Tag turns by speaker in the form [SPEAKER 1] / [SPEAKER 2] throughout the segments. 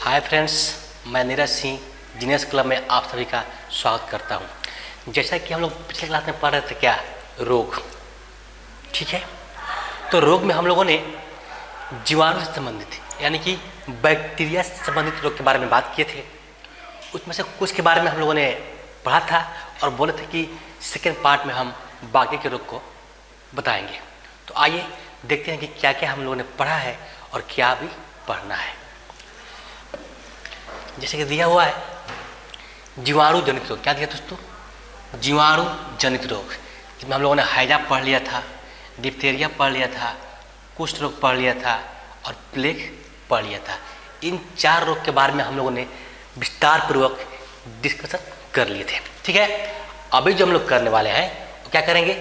[SPEAKER 1] Hi friends, मैं Neeraj Singh genius club में आप सभी का स्वागत करता हूं। जैसा कि हम लोग पिछले क्लास में पढ़ रहे थे क्या, रोग। ठीक है, तो रोग में हम लोगों ने जीवाणु से संबंधित यानी कि बैक्टीरिया से संबंधित रोग के बारे में बात किए थे। उसमें से कुछ के बारे में हम लोगों ने पढ़ा था और बोले थे कि सेकेंड पार्ट में हम बाकी के रोग को बताएंगे। तो आइए देखते हैं कि क्या क्या हम लोगों ने पढ़ा है और क्या भी पढ़ना है। जैसे कि दिया हुआ है जीवाणु जनित रोग। क्या दिया दोस्तों? जीवाणु जनित रोग, जिसमें हम लोगों ने हैजा पढ़ लिया था, डिप्थीरिया पढ़ लिया था, कुष्ठ रोग पढ़ लिया था और प्लेग पढ़ लिया था। इन 4 रोग के बारे में हम लोगों ने विस्तार पूर्वक डिस्कशन कर लिए थे। ठीक है, अभी जो हम लोग करने वाले हैं वो क्या करेंगे?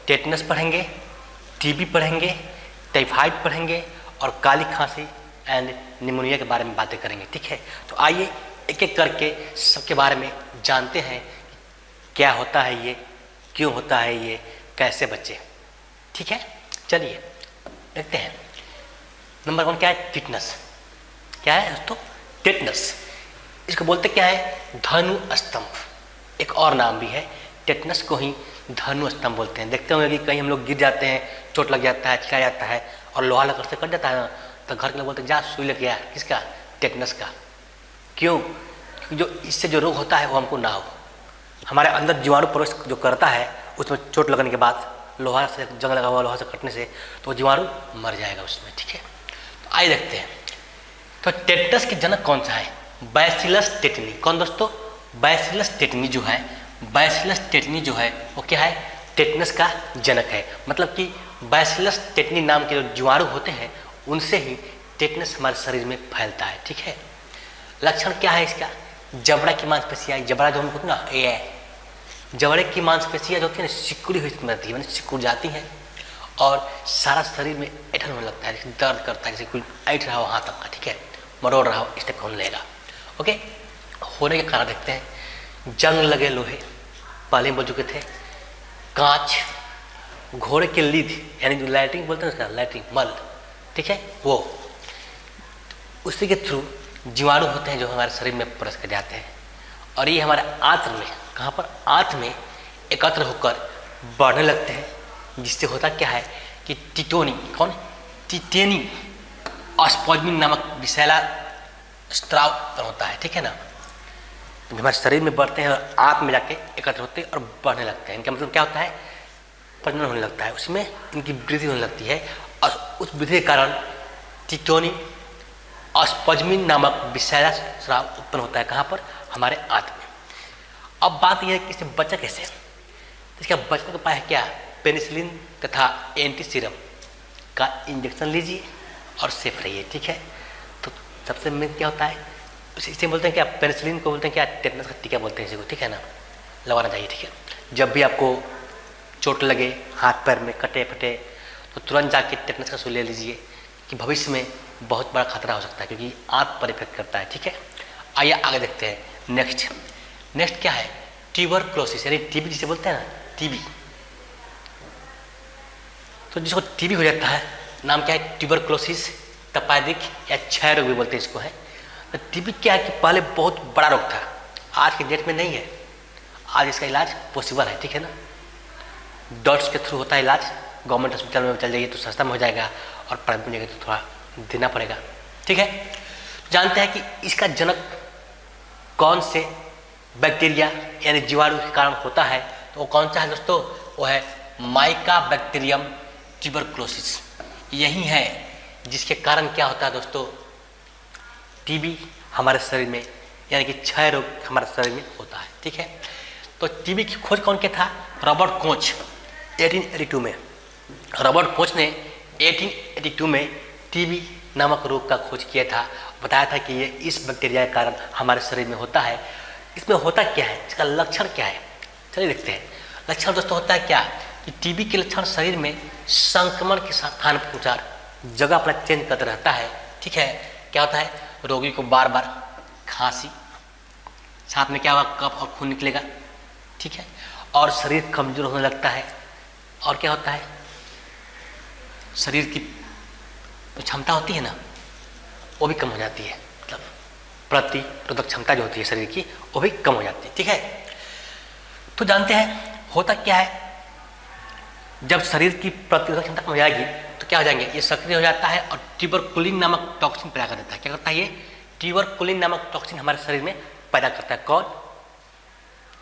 [SPEAKER 1] टेटनस पढ़ेंगे, टीबी पढ़ेंगे, टाइफाइड पढ़ेंगे और काली खांसी एंड निमोनिया के बारे में बातें करेंगे। ठीक है, तो आइए एक एक करके सबके बारे में जानते हैं, क्या होता है ये, क्यों होता है ये, कैसे बचे। ठीक है, चलिए देखते हैं। नंबर 1 क्या है? टिटनस। क्या है दोस्तों? टिटनस। इसको बोलते क्या है? धनु स्तंभ। एक और नाम भी है, टिटनस को ही धनु स्तंभ बोलते हैं। देखते होंगे कि कहीं हम लोग गिर जाते हैं, चोट लग जाता है, छिला जाता है और लोहा लकड़ से कट जाता है ना, तो घर के लोग बोलते हैं जा सुई लग गया। किसका? टेटनस का। क्यों? क्योंकि जो इससे जो रोग होता है वो हमको ना हो। हमारे अंदर जीवाणु प्रवेश जो करता है, उसमें चोट लगने के बाद लोहा से, जंग लगा हुआ लोहा से कटने से, तो जीवाणु मर जाएगा उसमें। ठीक है, तो आइए देखते हैं। तो टेटनस के जनक कौन सा है? Bacillus tetani. कौन दोस्तों? बैसिलस टेटनी जो है, बैसिलस टेटनी जो है वो क्या है? टेटनस का जनक है। मतलब कि बैसिलस टेटनी नाम के जो जीवाणु होते हैं उनसे ही टेटनस हमारे शरीर में फैलता है। ठीक है, लक्षण क्या है इसका? जबड़ा की मांसपेशियाँ, जबड़ा जो हम बोलते हैं ना, ये जबड़े की मांसपेशियाँ जो होती है ना, सिकुड़ी हुई रहती है, मैंने सिकुड़ जाती हैं और सारा शरीर में ऐठन होने लगता है, जैसे दर्द करता है, जैसे कोई ऐठ रहा हो हाथ तक का। ठीक है, मरोड़ रहा हो, इस टाइप का होने लगेगा। ओके, होने के कारण देखते हैं। जंग लगे लोहे, पहले बोल चुके थे। कांच, घोड़े के लीद यानी जो लैट्रिन बोलते हैं उसका, लैट्रिन मल। ठीक है, वो उसी के थ्रू जीवाणु होते हैं जो हमारे शरीर में प्रवेश कर जाते हैं और ये हमारे आंत्र में, कहाँ पर? आंत्र में एकत्र होकर बढ़ने लगते हैं, जिससे होता क्या है कि टिटोनी, कौन? टिटेनी ऑस्पॉज्मिन नामक विषैला स्त्राव होता है। ठीक है ना, तो हमारे शरीर में बढ़ते हैं और आंत में जाके एकत्र होते हैं और बढ़ने लगते हैं। इनका मतलब क्या होता है? प्रजनन होने लगता है, उसमें इनकी वृद्धि होने लगती है और उस वृद्धि के कारण टिटोनी ऑस्पॉज्मिन नामक विषैला स्राव उत्पन्न होता है। कहाँ पर? हमारे आंत में। अब बात यह है कि इससे बचा कैसे? तो इसका बचने का उपाय है क्या? पेनिसिलिन तथा एंटीसीरम का इंजेक्शन लीजिए और सेफ रहिए। ठीक है, तो सबसे मेन क्या होता है, इसे बोलते हैं क्या? पेनिसिलिन को बोलते हैं क्या? टेटनस का टीका बोलते हैं इसी को। ठीक है ना, लगवाना चाहिए। ठीक है, जब भी आपको चोट लगे, हाथ पैर में कटे फटे, तो तुरंत जाके टेटनस का सुई ले लीजिए कि भविष्य में बहुत बड़ा खतरा हो सकता है, क्योंकि आंत पर इफेक्ट करता है। ठीक है, आइए आगे देखते हैं। नेक्स्ट क्या है? ट्यूबरक्लोसिस यानी टीबी जिसे बोलते हैं ना, टीबी। तो जिसको टीबी हो जाता है, नाम क्या है? ट्यूबरक्लोसिस तपेदिक या क्षय रोग भी बोलते हैं इसको है। तो टीबी क्या है कि पहले बहुत बड़ा रोग था, आज के डेट में नहीं है। आज इसका इलाज पॉसिबल है। ठीक है ना, डॉट्स के थ्रू होता है इलाज। गवर्नमेंट हॉस्पिटल में चल जाइए तो सस्ता में हो जाएगा और प्राइवेट में जाएगा तो थोड़ा देना पड़ेगा। ठीक है, जानते हैं कि इसका जनक कौन से बैक्टीरिया यानी जीवाणु के कारण होता है। तो वो कौन सा है दोस्तों? वो है माइकोबैक्टीरियम ट्यूबरक्लोसिस। यही है जिसके कारण क्या होता है दोस्तों? टीबी हमारे शरीर में यानी कि क्षय रोग हमारे शरीर में होता है। ठीक है, तो टीबी की खोज कौन किया था? रॉबर्ट कोच 1882 में। रॉबर्ट कोच ने 1882 में टीबी नामक रोग का खोज किया था। बताया था कि ये इस बैक्टीरिया के कारण हमारे शरीर में होता है। इसमें होता क्या है, इसका लक्षण क्या है? चलिए देखते हैं। लक्षण दोस्तों होता है क्या कि टीबी के लक्षण शरीर में संक्रमण के स्थान पर अनुसार जगह पर चेंज करता रहता है। ठीक है, क्या होता है? रोगी को बार बार खांसी, साथ में क्या होगा? कफ और खून निकलेगा। ठीक है, और शरीर कमजोर होने लगता है। और क्या होता है? शरीर की क्षमता होती है ना, वो भी कम हो जाती है। मतलब प्रतिरोधक क्षमता जो होती है शरीर की वो भी कम हो जाती है। ठीक है, तो जानते हैं होता क्या है, जब शरीर की प्रतिरोधक क्षमता कम हो जाएगी तो क्या हो जाएंगे, ये सक्रिय हो जाता है और ट्यूबरकुलिन नामक टॉक्सिन पैदा कर देता है। क्या करता है ये ट्यूबरकुलिन नामक टॉक्सिन हमारे शरीर में पैदा करता है। कौन,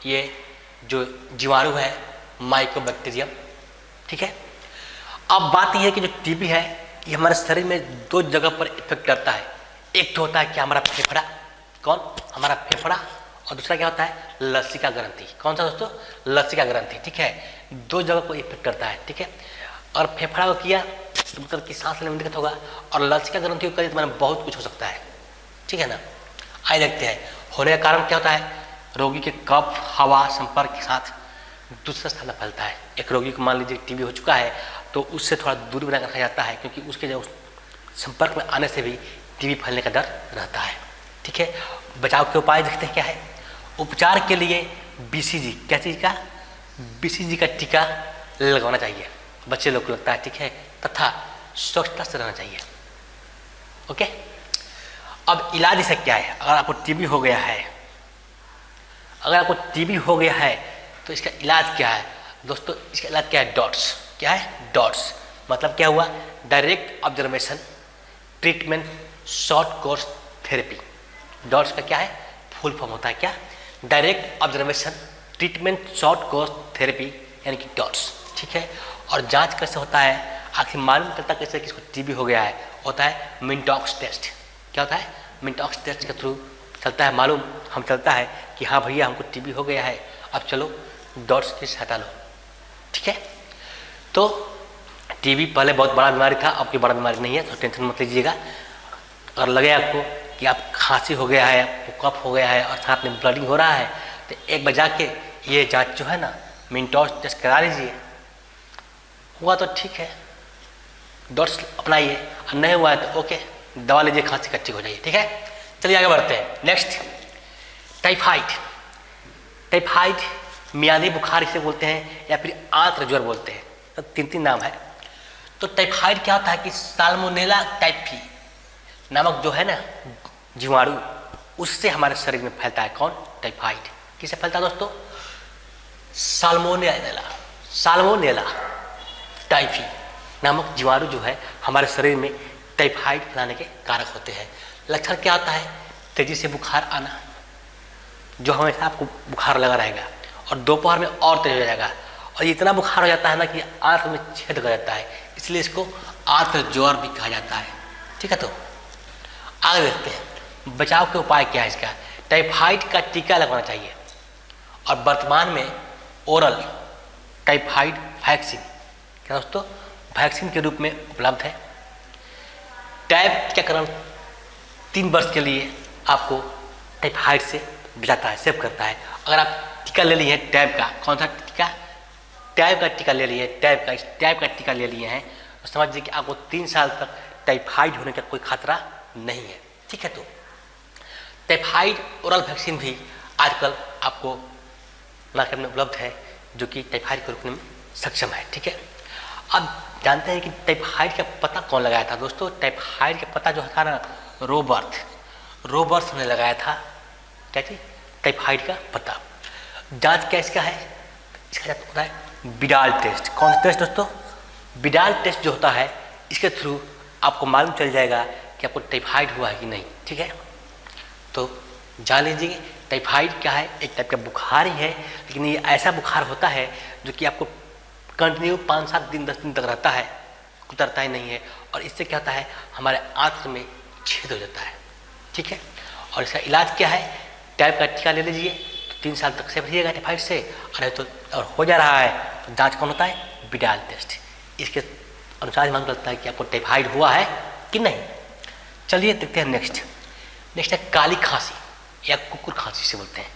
[SPEAKER 1] ये जो जीवाणु है माइकोबैक्टीरियम। ठीक है, अब बात यह है कि जो टीबी है ये हमारे शरीर में दो जगह पर इफेक्ट करता है। एक तो होता है कि हमारा फेफड़ा, कौन, हमारा फेफड़ा, और दूसरा क्या होता है लसिका ग्रंथि। कौन सा दोस्तों, लसिका ग्रंथि। ठीक है, दो जगह को इफेक्ट करता है। ठीक है, और फेफड़ा को किया तो मतलब कि सांस लेने में दिक्कत होगा, और लसिका ग्रंथि को करिए तो मैंने बहुत कुछ हो सकता है। ठीक है ना, आइए देखते हैं होने का कारण क्या होता है। रोगी के कफ हवा संपर्क के साथ दूसरे स्थान पर फैलता है। एक रोगी को मान लीजिए टीबी हो चुका है तो उससे थोड़ा दूरी बना रखा जाता है, क्योंकि उसके जो संपर्क में आने से भी टीबी फैलने का डर रहता है। ठीक है, बचाव के उपाय देखते हैं क्या है। उपचार के लिए बीसीजी, क्या चीज़ का, बीसीजी का टीका लगवाना चाहिए बच्चे लोग को लगता है। ठीक है, तथा स्वच्छता से रहना चाहिए। ओके, अब इलाज इसका क्या है। अगर आपको टीबी हो गया है, अगर आपको टीबी हो गया है तो इसका इलाज क्या है दोस्तों, इसका इलाज क्या है, डॉट्स। क्या है, डॉट्स, मतलब क्या हुआ, direct observation treatment short course therapy. Dots का क्या है, फुल फॉर्म होता है क्या, direct observation treatment short course therapy, यानी कि डॉट्स। ठीक है, और जांच कैसे होता है, आखिर मालूम चलता कैसे किसको टीबी हो गया है, होता है मिनटॉक्स टेस्ट। क्या होता है, मिनटॉक्स टेस्ट के थ्रू चलता है, मालूम हम चलता है कि हाँ भैया हमको टीबी हो गया है, अब चलो डॉट्स की सहायता लो। ठीक है, तो टीबी पहले बहुत बड़ा बीमारी था, अब की बड़ा बीमारी नहीं है, तो टेंशन मत लीजिएगा। अगर लगे आपको कि आप खांसी हो गया है, आपको कफ हो गया है और साथ में ब्लडिंग हो रहा है, तो एक बजा के ये जांच जो है ना मिनटॉक्स टेस्ट करा लीजिए। हुआ तो ठीक है, डॉट्स अपनाइए, और नहीं हुआ है तो ओके, दवा लीजिए, खांसी का ठीक हो जाइए। ठीक है, चलिए आगे बढ़ते हैं। Next, typhoid. टाइफाइड मियादी बुखार इसे बोलते हैं, या फिर आंत्र ज्वर बोलते हैं, तो तीन नाम है। तो टाइफाइड क्या होता है कि साल्मोनेला टाइफी नामक जो है ना जीवाणु, उससे हमारे शरीर में फैलता है। कौन, टाइफाइड। किससे फैलता है दोस्तों, साल्मोनेला, साल्मोनेला टाइफी नामक जीवाणु जो है हमारे शरीर में टाइफाइड फैलाने के कारक होते हैं। लक्षण क्या होता है, तेजी से बुखार आना, जो हमेशा आपको बुखार लगा रहेगा, और दोपहर में और तेज हो जाएगा, और इतना बुखार हो जाता है ना कि आंत में छेद कर जाता है, इसलिए इसको आंत्र ज्वर भी कहा जाता है। ठीक है, तो आगे देखते हैं बचाव के उपाय क्या है इसका। टाइफाइड का टीका लगवाना चाहिए, और वर्तमान में ओरल टाइफाइड वैक्सीन, क्या दोस्तों, वैक्सीन के रूप में उपलब्ध है। टैब टीकाकरण 3 वर्ष के लिए आपको टाइफाइड से बचाता है, सेव करता है। अगर आप टीका ले लिए हैं टैब का, कौन सा टीका, टैब का टीका ले लिए, टैब का, इस टैब का टीका ले लिए हैं, तो समझिए कि आपको 3 साल तक टाइफाइड होने का कोई खतरा नहीं है। ठीक है, तो टाइफाइड ओरल वैक्सीन भी आजकल आपको मार्केट में उपलब्ध है, जो कि टाइफाइड को रोकने में सक्षम है। ठीक है, अब जानते हैं कि टाइफाइड का पता कौन लगाया था दोस्तों। टाइफाइड का पता जो था ना, रोबर्ट्स ने लगाया था। क्या चीज, टाइफाइड का पता। जांच क्या इसका है, इसका होता है बिडाल टेस्ट। कौन सा टेस्ट दोस्तों, बिडाल टेस्ट जो होता है, इसके थ्रू आपको मालूम चल जाएगा कि आपको टाइफाइड हुआ है कि नहीं। ठीक है, तो जान लीजिए टाइफाइड क्या है, एक टाइप का बुखार ही है, लेकिन ये ऐसा बुखार होता है जो कि आपको कंटिन्यू 5-7 दिन 10 दिन तक रहता है, उतरता ही नहीं है, और इससे क्या होता है, हमारे आंत्र में छेद हो जाता है। ठीक है, और इसका इलाज क्या है, टाइप का टीका ले लीजिए तो 3 साल तक सेफ रहिएगा टाइफाइड से, अरे तो और हो जा रहा है तो जांच कौन होता है, बिडाल टेस्ट। इसके अनुसार मालूम चलता है कि आपको टाइफाइड हुआ है कि नहीं। चलिए देखते हैं नेक्स्ट है काली खांसी या कुकुर खांसी से बोलते हैं।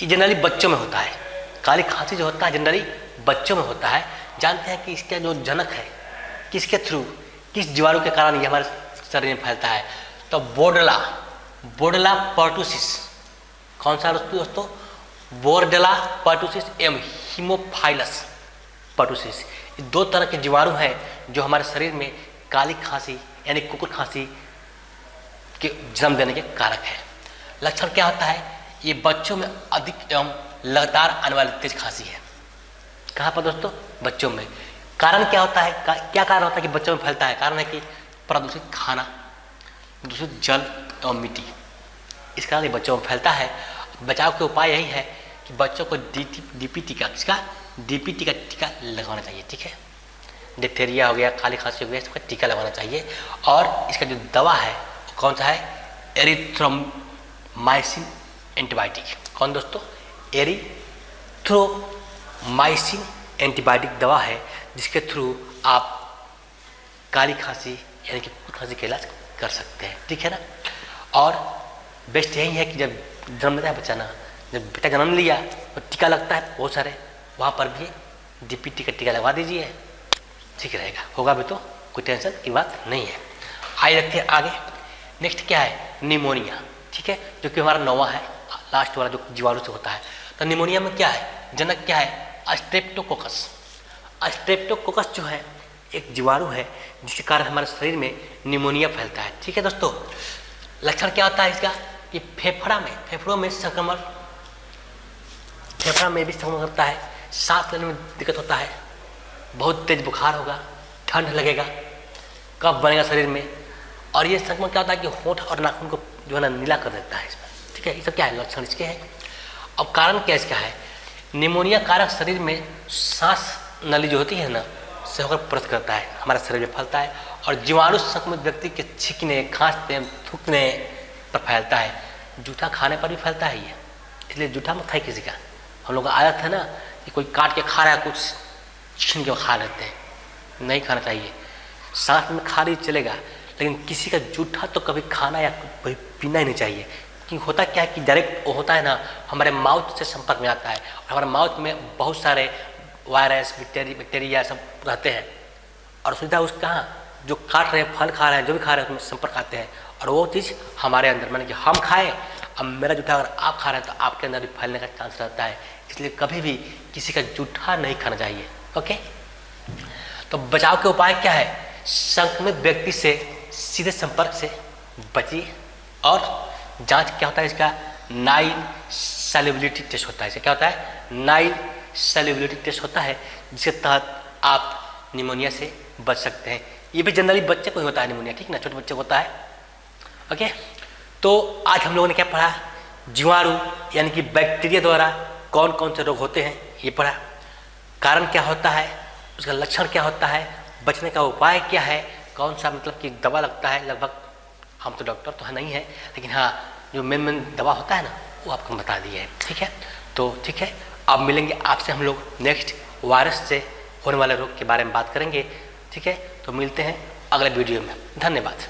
[SPEAKER 1] ये जनरली बच्चों में होता है। काली खांसी जो होता है जनरली बच्चों में होता है। जानते हैं कि इसका जो जनक है, किसके थ्रू, किस जीवाणु के कारण ये हमारे शरीर में फैलता है, तो बोर्डेला पर्टुसिस। कौन सा दोस्तों, बोर्डेला पर्टुसिस एवं हीमोफाइलस पर्टुसिस। ये 2 तरह के जीवाणु हैं जो हमारे शरीर में काली खांसी यानी कुकुर खांसी के जन्म देने के कारक है। लक्षण क्या होता है, ये बच्चों में अधिक एवं लगातार आने वाली तेज खांसी है। कहाँ पर दोस्तों, बच्चों में। कारण क्या होता है, क्या कारण होता है कि बच्चों में फैलता है? कारण है कि प्रदूषित खाना, दूषित जल एवं मिट्टी, इस कारण ये बच्चों में फैलता है। बचाव के उपाय यही है कि बच्चों को डीपी टीका, किसका, डीपी टीका लगवाना चाहिए। ठीक है, डिप्थेरिया हो गया, खाली खांसी हो गया, इसका टीका लगवाना चाहिए। और इसका जो दवा है वो कौन सा है, एरिथ्रोमाइसिन एंटीबायोटिक। कौन दोस्तों, एरिथ्रोमाइसिन एंटीबायोटिक दवा है, जिसके थ्रू आप काली खांसी यानी कि खांसी का इलाज कर सकते हैं। ठीक है ना। और बेस्ट यही है कि जब जन्म लेता है बच्चा ना, जब बेटा जन्म लिया तो टीका लगता है बहुत सारे, वहाँ पर भी डीपीटी का टीका लगवा दीजिए, ठीक रहेगा। होगा भी तो कोई टेंशन की बात नहीं है। आइए रखते हैं आगे। नेक्स्ट क्या है, निमोनिया। ठीक है, जो कि हमारा 9वां है, लास्ट वाला, जो जीवाणु से होता है। तो निमोनिया में क्या है, जनक क्या है, स्ट्रेप्टोकोकस। स्ट्रेप्टोकोकस जो है एक जीवाणु है जिसके कारण हमारे शरीर में निमोनिया फैलता है। ठीक है दोस्तों। लक्षण क्या होता है इसका कि फेफड़ों में संक्रमण, फेफड़ा में भी संक्रमण होता है, सांस लेने में दिक्कत होता है, बहुत तेज बुखार होगा, ठंड लगेगा, कफ बनेगा शरीर में। और ये संक्रमण क्या होता है कि होंठ और नाखून को जो है ना नीला कर देता है इसमें। ठीक है, ये सब क्या है, लक्षण इसके हैं। अब कारण क्या इसका है, निमोनिया कारक शरीर में सांस नली जो होती है ना से होकर प्रवेश करता है, हमारे शरीर में फैलता है और जीवाणु संक्रमित व्यक्ति के छींकने, खांसने, थूकने पर फैलता है। जूठा खाने पर भी फैलता है ये, इसलिए जूठा मत खाए किसी का। हम लोग का आदत है ना कि कोई काट के खा रहा है, कुछ छीन के खा लेते हैं, नहीं खाना चाहिए। सांस में खा रही चलेगा, लेकिन किसी का जूठा तो कभी खाना या कभी पीना ही नहीं चाहिए। क्योंकि होता क्या है कि डायरेक्ट होता है ना, हमारे माउथ से संपर्क में आता है और हमारे माउथ में बहुत सारे वायरस, बैक्टीरिया सब रहते हैं और सीधा उस कहाँ जो काट रहे हैं, फल खा रहे हैं, जो भी खा रहे हैं, उसमें संपर्क आते हैं और वो चीज़ हमारे अंदर, माने कि हम खाएं, अब मेरा जूठा अगर आप खा रहे हैं तो आपके अंदर भी फैलने का चांस रहता है। इसलिए कभी भी किसी का जूठा नहीं खाना चाहिए। ओके, तो बचाव के उपाय क्या है, संक्रमित व्यक्ति से सीधे संपर्क से बचिए। और जांच क्या होता है इसका, नाइल सॉल्युबिलिटी टेस्ट होता है। इसका क्या होता है, नाइल सॉल्युबिलिटी टेस्ट होता है, जिसके तहत आप निमोनिया से बच सकते हैं। ये भी जनरली बच्चे को ही होता है निमोनिया, ठीक ना, छोटे बच्चे को होता है। ओके, तो आज हम लोगों ने क्या पढ़ा, जीवाणु यानी कि बैक्टीरिया द्वारा कौन कौन से रोग होते हैं ये पढ़ा, कारण क्या होता है, उसका लक्षण क्या होता है, बचने का उपाय क्या है, कौन सा मतलब कि दवा लगता है। लगभग हम तो डॉक्टर तो है नहीं है, लेकिन हाँ जो मेन दवा होता है ना वो आपको बता दिया है। ठीक है, तो ठीक है, अब मिलेंगे आपसे हम लोग नेक्स्ट वायरस से होने वाले रोग के बारे में बात करेंगे। ठीक है, तो मिलते हैं अगले वीडियो में। धन्यवाद।